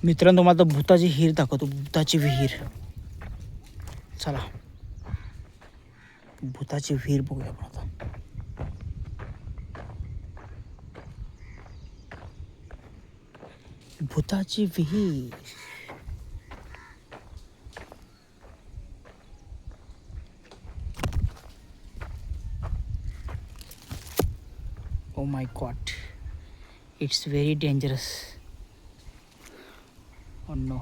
मित्रांनो तुम्हाला आता भूताची विहीर दाखवतो. भूताची विहीर. चला भूताची विहीर बघूया आपण आता. भूताची विहीर. Oh my god, it's very dangerous. Oh no.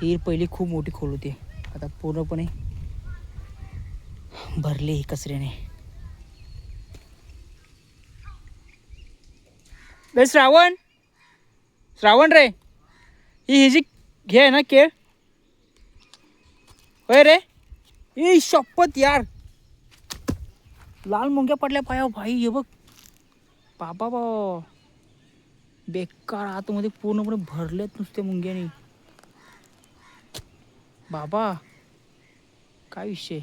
ही पहिली खूप मोठी खोल होती, आता पूर्णपणे भरली ही कचऱ्याने. रे श्रावण, श्रावण रे, ही जी घे आहे ना केळ, होय रे. ई शपथ यार, लाल मुंग्या पडल्या पायावर भाई. हे बघ बाबा बाबा, बेकार आतमध्ये पूर्णपणे भरलेत नुसते मुंग्याने. बाबा काय विषय.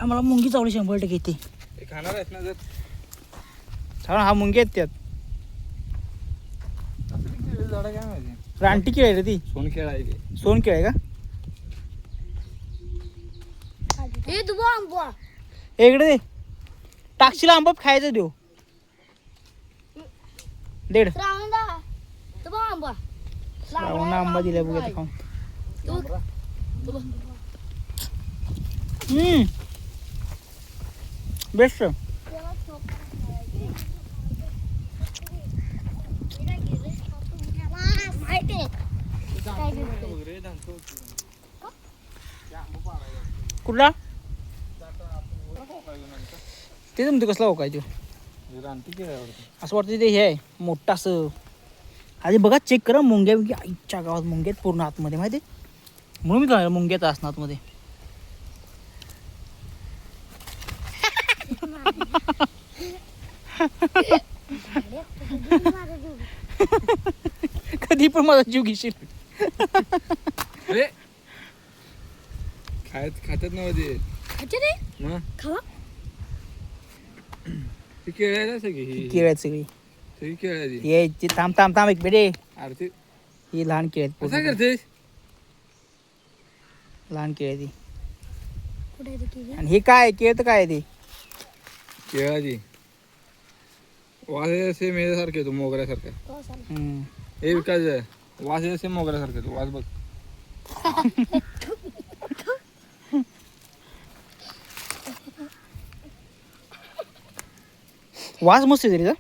मला मुंगी चावली 100% येते. खाणार आहेत ना जर हा मुंगी आहेत त्यात. झाडं काय माहिती. रानटी केळ आहे रे ती. सोनखेळ आहे ते. सोनकेळ आहे का. इकडे दे, टाकशील आंबा खायचं देऊ. देड श्रावण आंबा दिलाय बघ आता खाऊन. बेस्ट. कुठला ते तुमचं कसला हो काय तो. असं वाटतं ते हे आहे मोठं असं. आधी बघा चेक करा मुंग्या बिंग्या. आईच्या गावात मुंग्या आहेत पूर्ण आतमध्ये माहिती. म्हणून मी काय मुंग्यात असणार आतमध्ये. कधी पण माझा जीव घेशील. खात्यात नव्हते मग ती केळ आहे ना सगळी. केळ आहेत सगळी. सगळी केळ आहे ती. ये थांब थांब थांब एक बेडे. अरे ते ही लहान केळ आहेत कसं पूर्ण. करतेस. लहान केळ आहे ती. आणि हे काय केळ तर काय आहे ते. केळाची वास असे मेल्यासारखे तो मोगऱ्यासारखा. हे विकायचं वास असे मोगऱ्यासारखा तो वास बघ. वास मस्त आहे तरी.